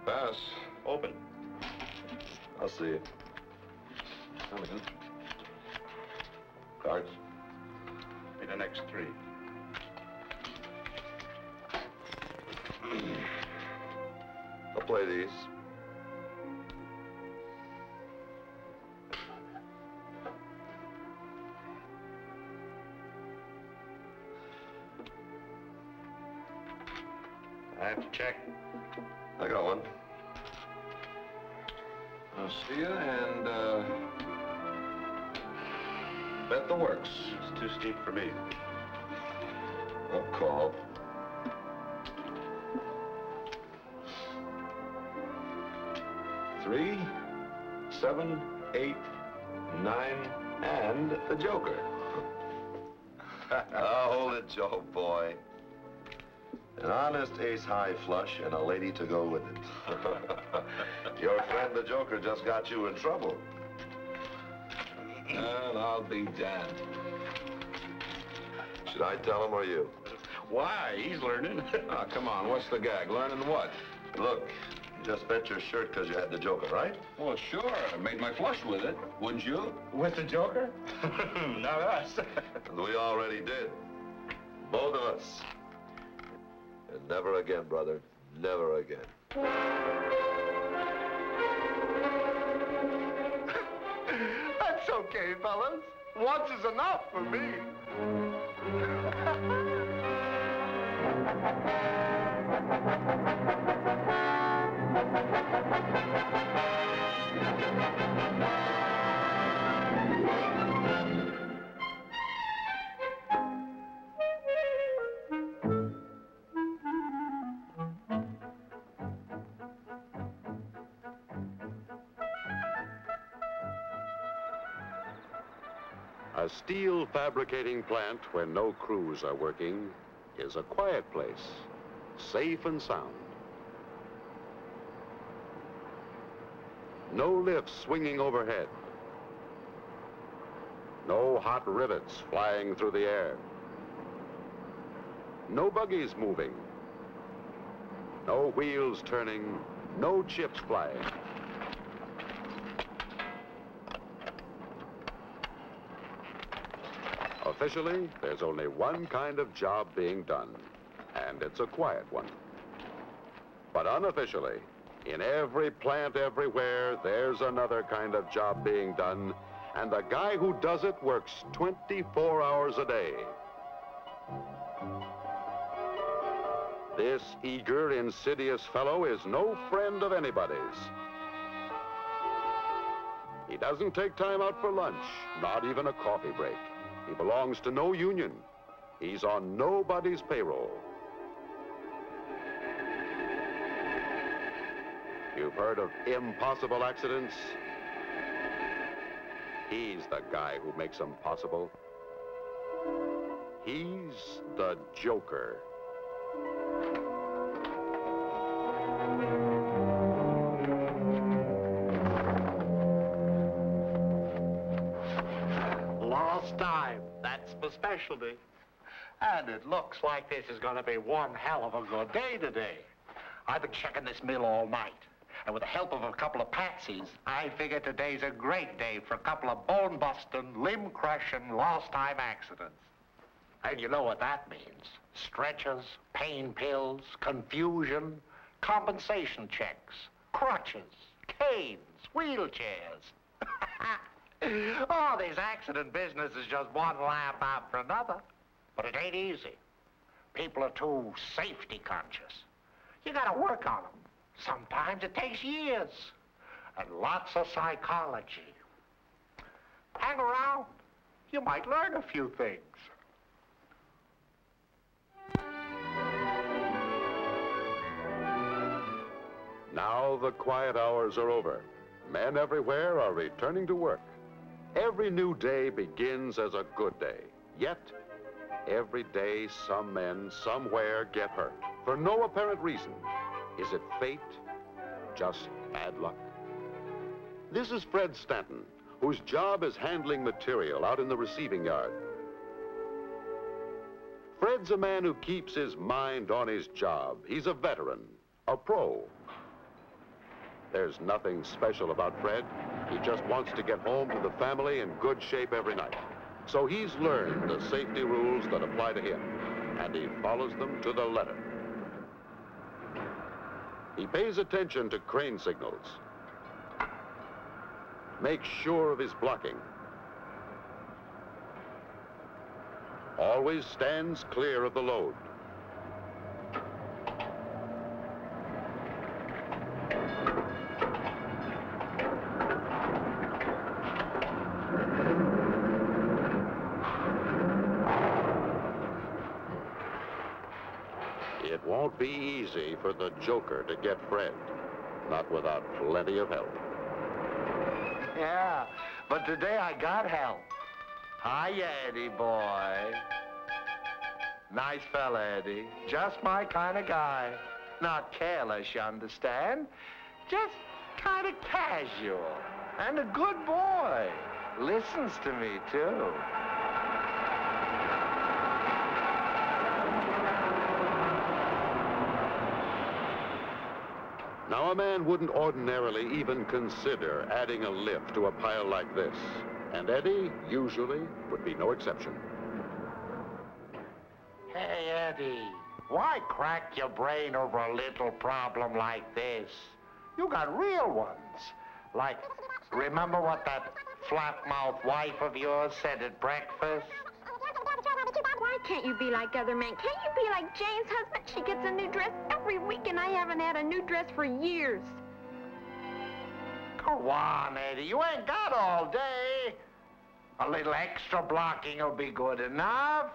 pass. Open. I'll see you. Come in. Cards. Be the next 3. I'll play these. I have to check. I got one. I'll see you and, bet the works. It's too steep for me. I'll call. Three, 7, 8, 9, and the Joker. Oh, hold it, Joe, boy. An honest ace-high flush and a lady to go with it. Your friend the Joker just got you in trouble. And I'll be damned. Should I tell him or you? Why? He's learning. Ah, come on, what's the gag? Learning what? Look, you just bet your shirt because you had the Joker, right? Well, sure. I made my flush with it. Wouldn't you? With the Joker? Not us. And we already did. Both of us. And never again, brother. Never again. That's okay, fellas. Once is enough for me. A steel fabricating plant where no crews are working is a quiet place, safe and sound. No lifts swinging overhead. No hot rivets flying through the air. No buggies moving. No wheels turning. No chips flying. Officially, there's only one kind of job being done, and it's a quiet one. But unofficially, in every plant everywhere, there's another kind of job being done, and the guy who does it works 24 hours a day. This eager, insidious fellow is no friend of anybody's. He doesn't take time out for lunch, not even a coffee break. He belongs to no union. He's on nobody's payroll. You've heard of impossible accidents? He's the guy who makes them possible. He's the Joker. Lost time. That's my specialty. And it looks like this is going to be one hell of a good day today. I've been checking this mill all night. And with the help of a couple of patsies, I figure today's a great day for a couple of bone-busting, limb-crushing, lost-time accidents. And you know what that means. Stretchers, pain pills, confusion, compensation checks, crutches, canes, wheelchairs. Oh, this accident business is just one laugh after another. But it ain't easy. People are too safety conscious. You gotta work on them. Sometimes it takes years. And lots of psychology. Hang around. You might learn a few things. Now the quiet hours are over. Men everywhere are returning to work. Every new day begins as a good day. Yet, every day some men somewhere get hurt for no apparent reason. Is it fate? Just bad luck? This is Fred Stanton, whose job is handling material out in the receiving yard. Fred's a man who keeps his mind on his job. He's a veteran, a pro. There's nothing special about Fred. He just wants to get home to the family in good shape every night. So he's learned the safety rules that apply to him, and he follows them to the letter. He pays attention to crane signals, makes sure of his blocking, always stands clear of the load. It won't be easy for the Joker to get Fred, not without plenty of help. Yeah, but today I got help. Hiya, Eddie boy. Nice fella, Eddie. Just my kind of guy. Not careless, you understand? Just kind of casual. And a good boy. Listens to me, too. Now, a man wouldn't ordinarily even consider adding a lift to a pile like this. And Eddie, usually, would be no exception. Hey, Eddie, why crack your brain over a little problem like this? You got real ones. Like, remember what that flat-mouthed wife of yours said at breakfast? Why can't you be like other men? Can't you be like Jane's husband? She gets a new dress every week, and I haven't had a new dress for years. Go on, Eddie. You ain't got all day. A little extra blocking will be good enough.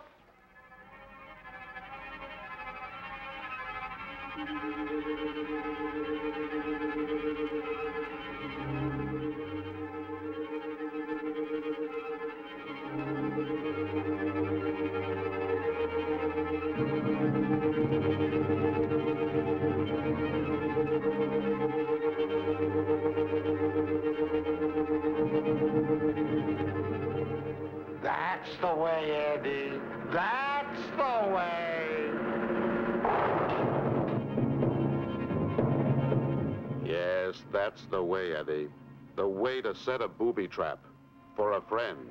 That's the way, Eddie. That's the way. Yes, that's the way, Eddie. The way to set a booby trap for a friend.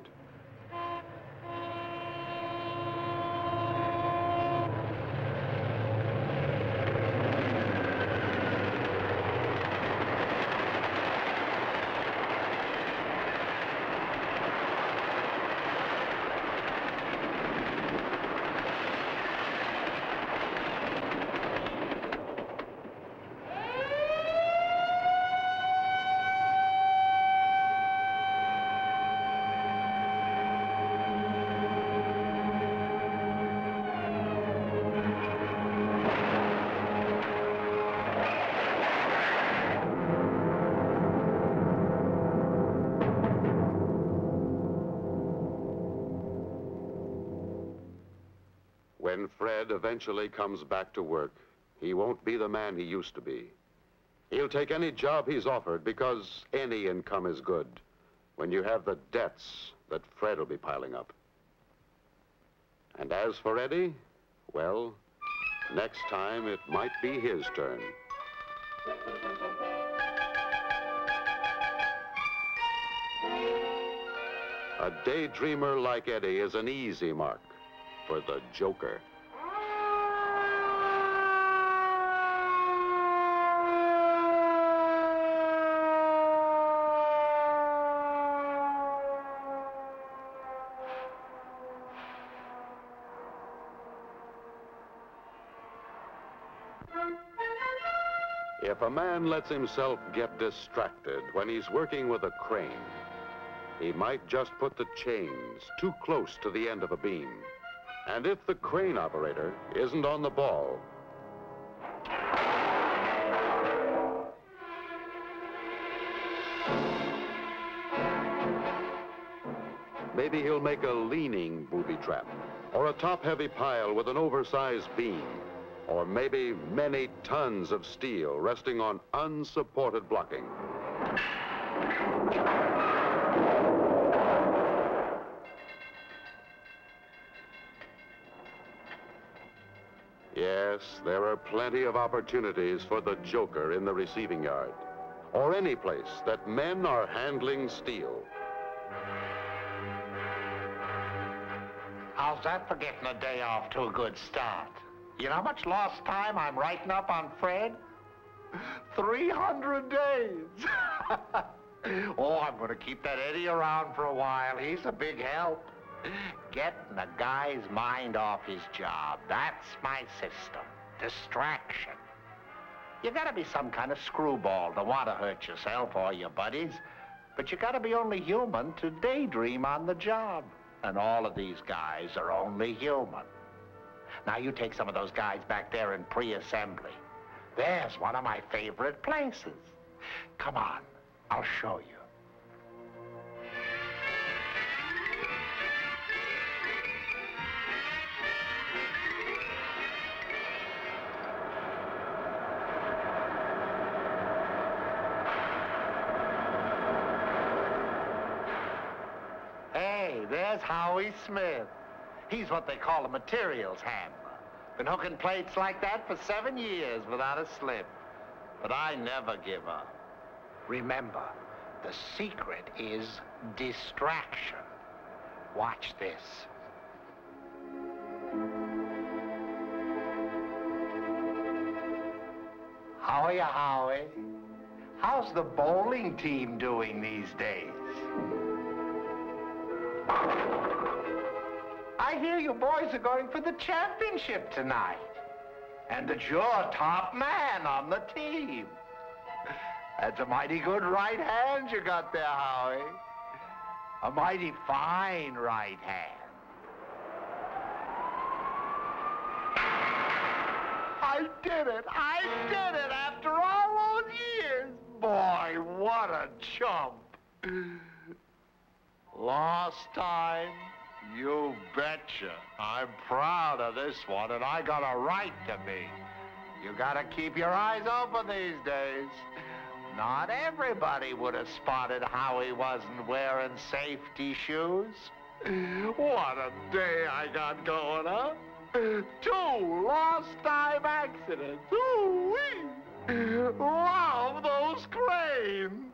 When Fred eventually comes back to work, he won't be the man he used to be. He'll take any job he's offered because any income is good when you have the debts that Fred will be piling up. And as for Eddie, well, next time it might be his turn. A daydreamer like Eddie is an easy mark for the Joker. If a man lets himself get distracted when he's working with a crane, he might just put the chains too close to the end of a beam. And if the crane operator isn't on the ball, maybe he'll make a leaning booby trap, or a top-heavy pile with an oversized beam, or maybe many tons of steel resting on unsupported blocking. Yes, there are plenty of opportunities for the Joker in the receiving yard. or any place that men are handling steel. How's that for getting a day off to a good start? You know how much lost time I'm writing up on Fred? 300 days. Oh, I'm going to keep that Eddie around for a while. He's a big help. Getting a guy's mind off his job, that's my system. Distraction. You gotta be some kind of screwball to want to hurt yourself or your buddies, but you gotta be only human to daydream on the job. And all of these guys are only human. Now you take some of those guys back there in pre-assembly. There's one of my favorite places. Come on, I'll show you. There's Howie Smith. He's what they call a materials handler. Been hooking plates like that for 7 years without a slip. But I never give up. Remember, the secret is distraction. Watch this. How are you, Howie? How's the bowling team doing these days? I hear you boys are going for the championship tonight. And that you're top man on the team. That's a mighty good right hand you got there, Howie. A mighty fine right hand. I did it! I did it after all those years! Boy, what a chump. Lost time? You betcha. I'm proud of this one, and I got a right to be. You gotta keep your eyes open these days. Not everybody would have spotted how he wasn't wearing safety shoes. What a day I got going, huh? 2 lost time accidents. Ooh-wee! Love those cranes!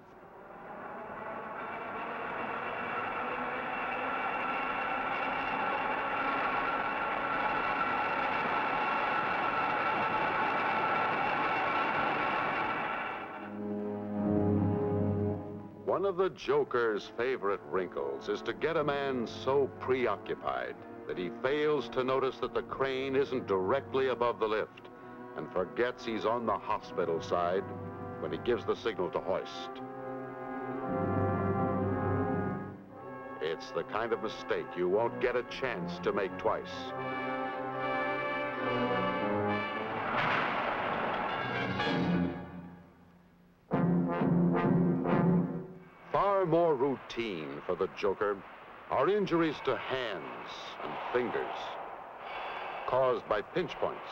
One of the Joker's favorite wrinkles is to get a man so preoccupied that he fails to notice that the crane isn't directly above the lift and forgets he's on the hospital side when he gives the signal to hoist. It's the kind of mistake you won't get a chance to make twice. Far more routine for the Joker are injuries to hands and fingers caused by pinch points,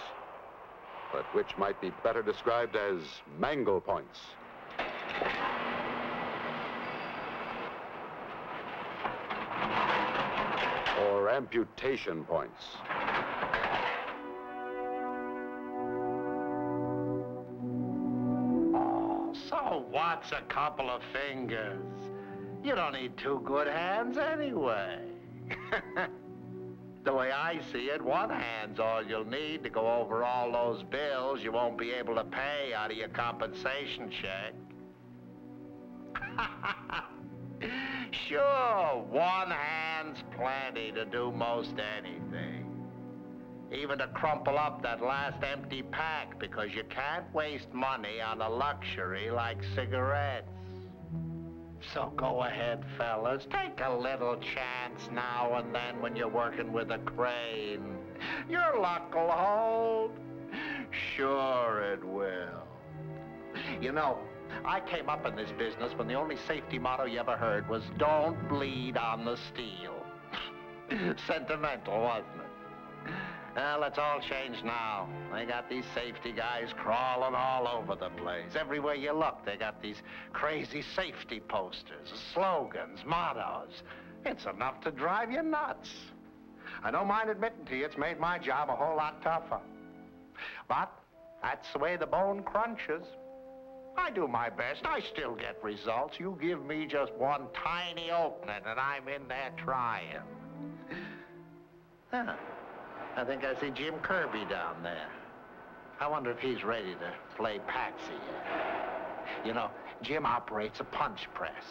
but which might be better described as mangle points. Or amputation points. So what's a couple of fingers? You don't need 2 good hands anyway. The way I see it, 1 hand's all you'll need to go over all those bills you won't be able to pay out of your compensation check. Sure, 1 hand's plenty to do most anything. Even to crumple up that last empty pack, because you can't waste money on a luxury like cigarettes. So go ahead, fellas. Take a little chance now and then when you're working with a crane. Your luck'll hold. Sure it will. You know, I came up in this business when the only safety motto you ever heard was, "Don't bleed on the steel." Sentimental, wasn't it? Well, it's all changed now. They got these safety guys crawling all over the place. Everywhere you look, they got these crazy safety posters, slogans, mottos. It's enough to drive you nuts. I don't mind admitting to you, it's made my job a whole lot tougher. But that's the way the bone crunches. I do my best. I still get results. You give me just one tiny opening, and I'm in there trying. Huh. I think I see Jim Kirby down there. I wonder if he's ready to play Patsy yet. You know, Jim operates a punch press.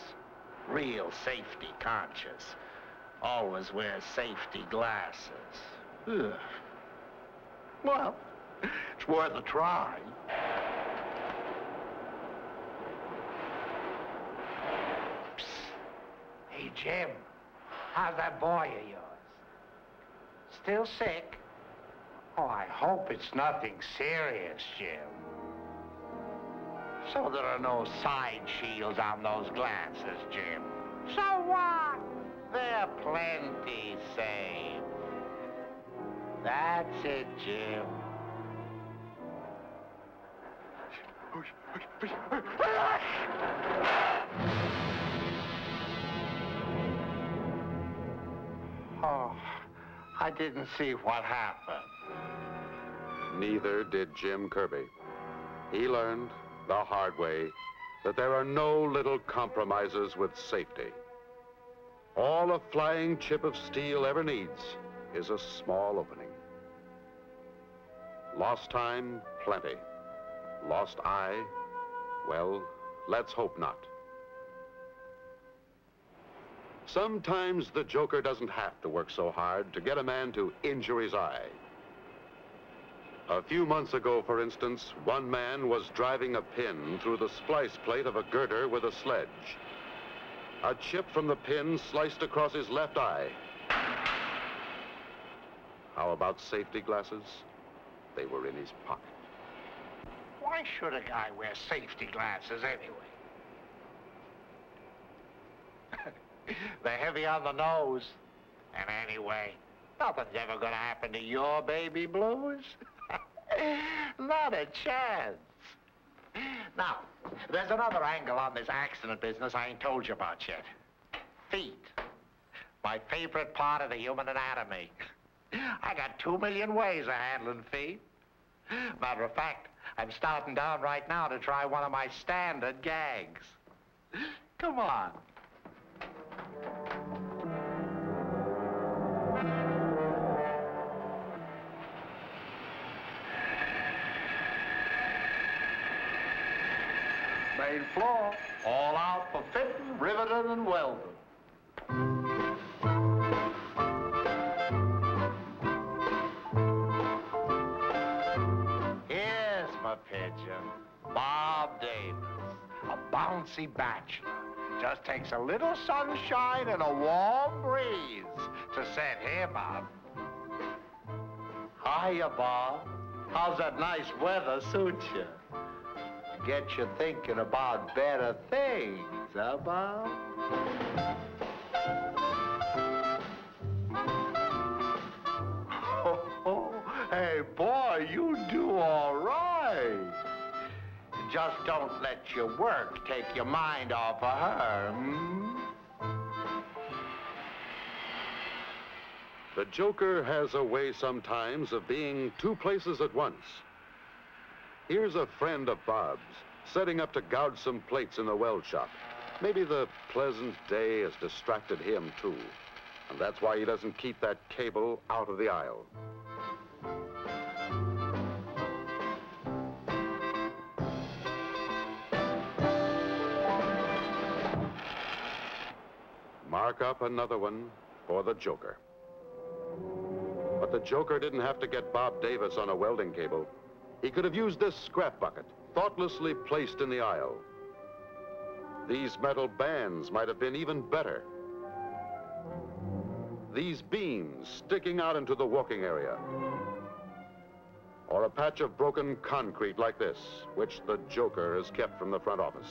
Real safety conscious. Always wears safety glasses. Ugh. Well, it's worth a try. Psst. Hey, Jim, how's that boy of yours? Still sick? Oh, I hope it's nothing serious, Jim. So there are no side shields on those glasses, Jim. So what? They're plenty safe. That's it, Jim. Oh, I didn't see what happened. Neither did Jim Kirby. He learned the hard way that there are no little compromises with safety. All a flying chip of steel ever needs is a small opening. Lost time, plenty. Lost eye, well, let's hope not. Sometimes the Joker doesn't have to work so hard to get a man to injure his eye. A few months ago, for instance, one man was driving a pin through the splice plate of a girder with a sledge. A chip from the pin sliced across his left eye. How about safety glasses? They were in his pocket. Why should a guy wear safety glasses anyway? They're heavy on the nose. And anyway, nothing's ever gonna happen to your baby blues. Not a chance. Now, there's another angle on this accident business I ain't told you about yet. Feet. My favorite part of the human anatomy. I got 2 million ways of handling feet. Matter of fact, I'm starting down right now to try one of my standard gags. Come on. Main floor, all out for fitting, riveting, and welding. Here's my pigeon, Bob Davis, a bouncy bachelor. Just takes a little sunshine and a warm breeze to set him up. Hiya, Bob. How's that nice weather suit you? Get you thinking about better things, huh, Bob? Oh, hey, boy, you do all right. Just don't let your work take your mind off of her, hmm? The Joker has a way sometimes of being two places at once. Here's a friend of Bob's, setting up to gouge some plates in the weld shop. Maybe the pleasant day has distracted him, too. And that's why he doesn't keep that cable out of the aisle. Mark up another one for the Joker. But the Joker didn't have to get Bob Davis on a welding cable. He could have used this scrap bucket, thoughtlessly placed in the aisle. These metal bands might have been even better. These beams sticking out into the walking area. Or a patch of broken concrete like this, which the Joker has kept from the front office.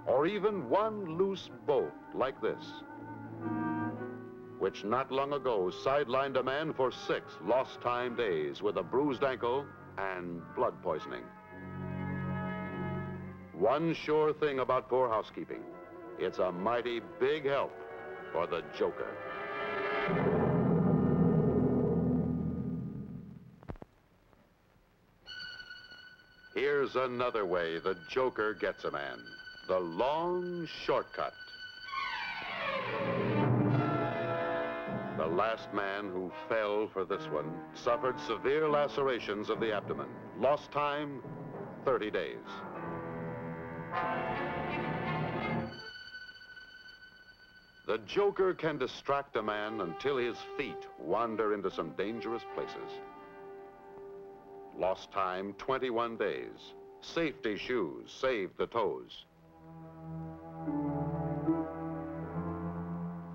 Or even one loose bolt like this, which not long ago sidelined a man for 6 lost time days with a bruised ankle and blood poisoning. One sure thing about poor housekeeping, it's a mighty big help for the Joker. Here's Here's another way the Joker gets a man. The long shortcut. The last man who fell for this one suffered severe lacerations of the abdomen. Lost time, 30 days. The Joker can distract a man until his feet wander into some dangerous places. Lost time, 21 days. Safety shoes saved the toes.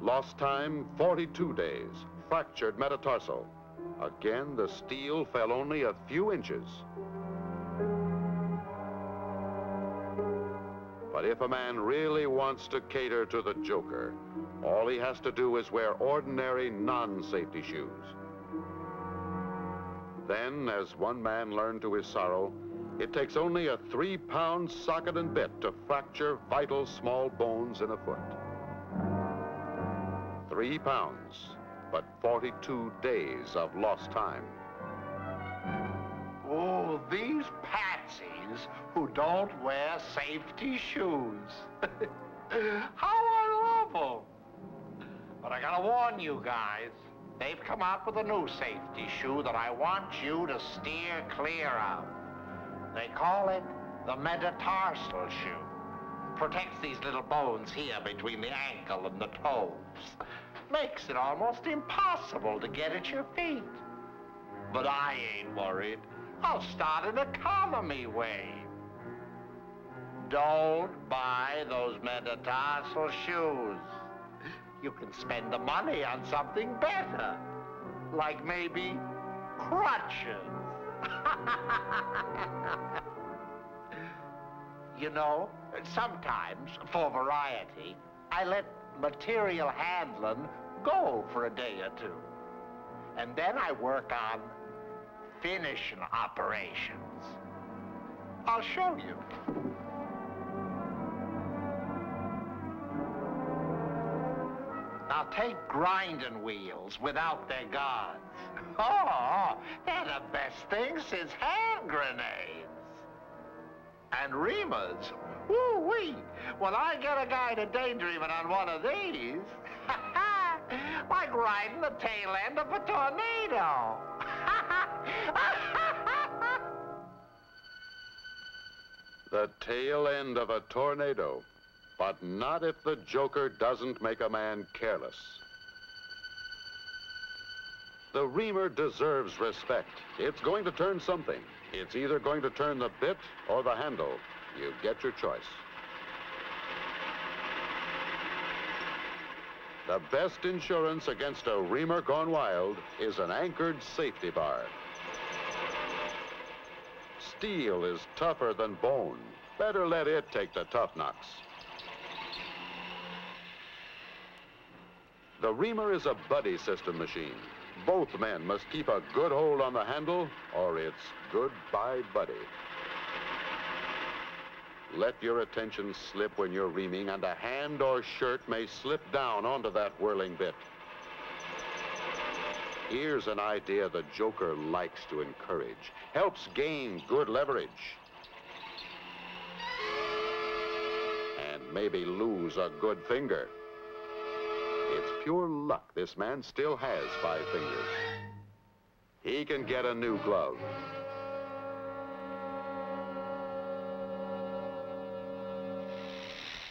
Lost time, 42 days. Fractured metatarsal. Again, the steel fell only a few inches. But if a man really wants to cater to the Joker, all he has to do is wear ordinary non-safety shoes. Then, as one man learned to his sorrow, it takes only a 3-pound socket and bit to fracture vital small bones in a foot. 3 pounds, but 42 days of lost time. Oh, these patsies who don't wear safety shoes. How I love them. But I gotta warn you guys, they've come out with a new safety shoe that I want you to steer clear of. They call it the metatarsal shoe. Protects these little bones here between the ankle and the toes. Makes it almost impossible to get at your feet. But I ain't worried. I'll start an economy way. Don't buy those metatarsal shoes. You can spend the money on something better, like maybe crutches. You know, sometimes, for variety, I let material handling go for a day or two. And then I work on finishing operations. I'll show you. Now take grinding wheels without their guards. Oh, they're the best thing since hand grenades. And reamers. Woo-wee. When I get a guy to daydreaming on one of these, like riding the tail end of a tornado. The tail end of a tornado. But not if the Joker doesn't make a man careless. The reamer deserves respect. It's going to turn something. It's either going to turn the bit or the handle. You get your choice. The best insurance against a reamer gone wild is an anchored safety bar. Steel is tougher than bone. Better let it take the tough knocks. The reamer is a buddy system machine. Both men must keep a good hold on the handle, or it's goodbye, buddy. Let your attention slip when you're reaming, and a hand or shirt may slip down onto that whirling bit. Here's an idea the Joker likes to encourage. Helps gain good leverage. And maybe lose a good finger. It's pure luck this man still has 5 fingers. He can get a new glove.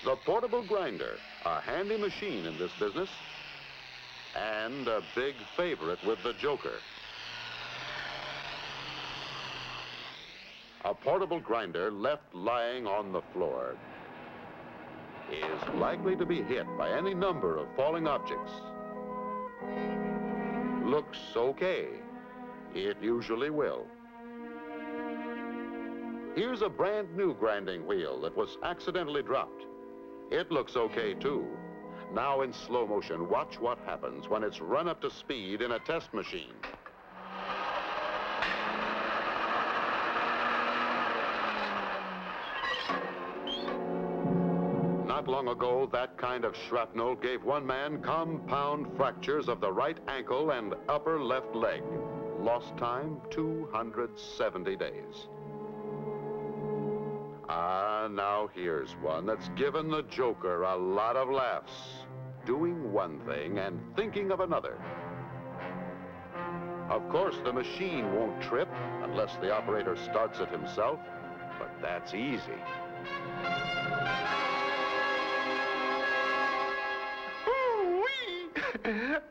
The portable grinder, a handy machine in this business, and a big favorite with the Joker. A portable grinder left lying on the floor is likely to be hit by any number of falling objects. Looks okay. It usually will. Here's a brand new grinding wheel that was accidentally dropped. It looks okay too. Now in slow motion, watch what happens when it's run up to speed in a test machine. Not long ago, that kind of shrapnel gave one man compound fractures of the right ankle and upper left leg. Lost time, 270 days. Ah, now here's one that's given the Joker a lot of laughs. Doing one thing and thinking of another. Of course, the machine won't trip unless the operator starts it himself, but that's easy. Ooh-wee!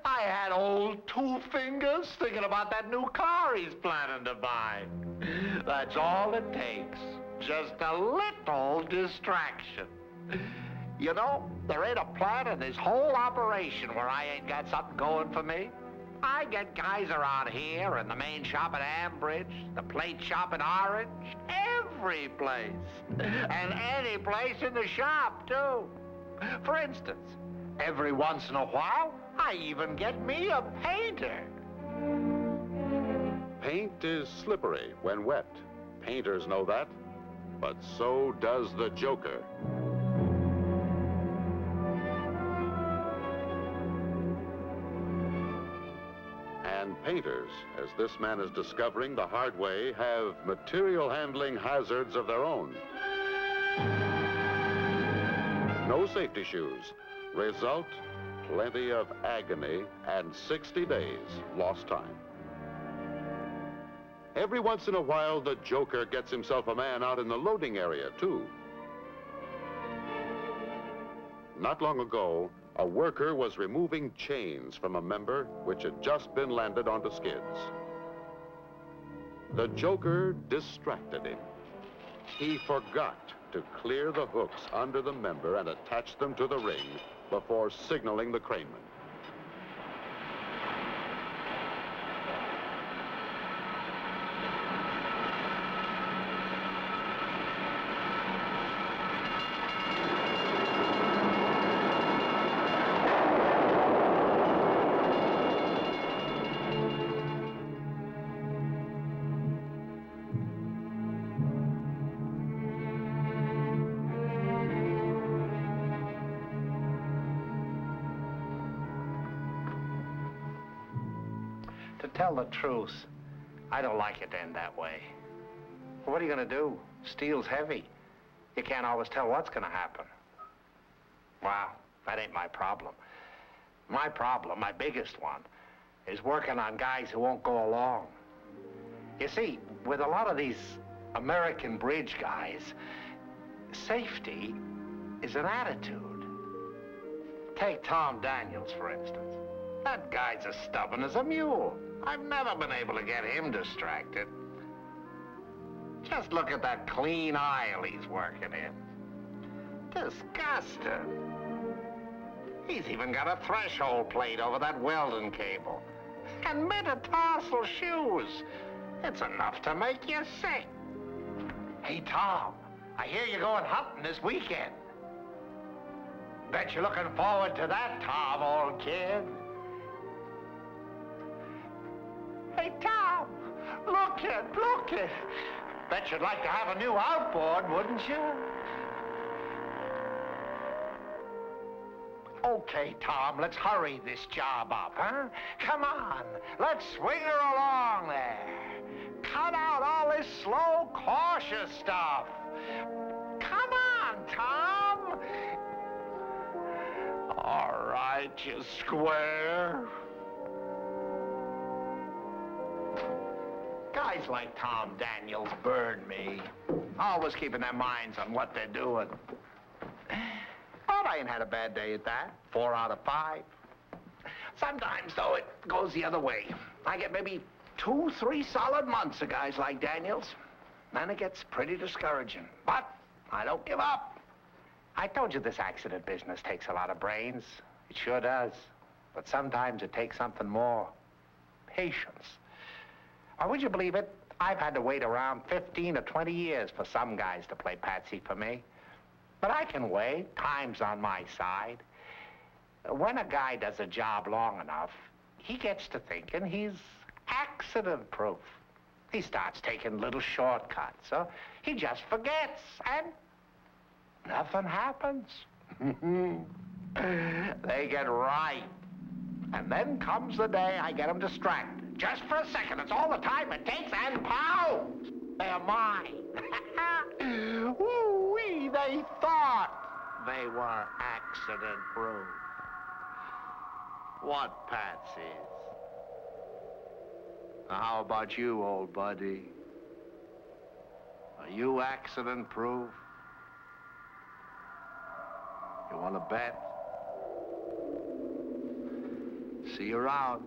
I had old Two Fingers thinking about that new car he's planning to buy. That's all it takes. Just a little distraction. You know, there ain't a plant in this whole operation where I ain't got something going for me. I get guys around here in the main shop at Ambridge, the plate shop in Orange, every place. And any place in the shop, too. For instance, every once in a while, I even get me a painter. Paint is slippery when wet. Painters know that. But so does the Joker. And painters, as this man is discovering the hard way, have material handling hazards of their own. No safety shoes. Result, plenty of agony and 60 days lost time. Every once in a while, the Joker gets himself a man out in the loading area, too. Not long ago, a worker was removing chains from a member which had just been landed onto skids. The Joker distracted him. He forgot to clear the hooks under the member and attach them to the ring before signaling the craneman. To tell the truth, I don't like it to end that way. Well, what are you going to do? Steel's heavy. You can't always tell what's going to happen. Wow, that ain't my problem. My problem, my biggest one, is working on guys who won't go along. You see, with a lot of these American bridge guys, safety is an attitude. Take Tom Daniels, for instance. That guy's as stubborn as a mule. I've never been able to get him distracted. Just look at that clean aisle he's working in. Disgusting. He's even got a threshold plate over that welding cable. And metatarsal shoes. It's enough to make you sick. Hey, Tom, I hear you're going hunting this weekend. Bet you're looking forward to that, Tom, old kid. Hey, Tom, look it. Bet you'd like to have a new outboard, wouldn't you? Okay, Tom, let's hurry this job up, huh? Come on, let's swing her along there. Cut out all this slow, cautious stuff. Come on, Tom. All right, you square. Guys like Tom Daniels burn me. Always keeping their minds on what they're doing. But I ain't had a bad day at that. 4 out of 5. Sometimes, though, it goes the other way. I get maybe 2, 3 solid months of guys like Daniels. Then it gets pretty discouraging. But I don't give up. I told you this accident business takes a lot of brains. It sure does. But sometimes it takes something more. Patience. Or would you believe it? I've had to wait around 15 or 20 years for some guys to play patsy for me. But I can wait. Time's on my side. When a guy does a job long enough, he gets to thinking he's accident-proof. He starts taking little shortcuts, so he just forgets, and nothing happens. They get right. And then comes the day I get them distracted. Just for a second, it's all the time it takes, and pow! They're mine. Woo-wee, they thought they were accident-proof. What patsies? Now, how about you, old buddy? Are you accident-proof? You want to bet? See you around.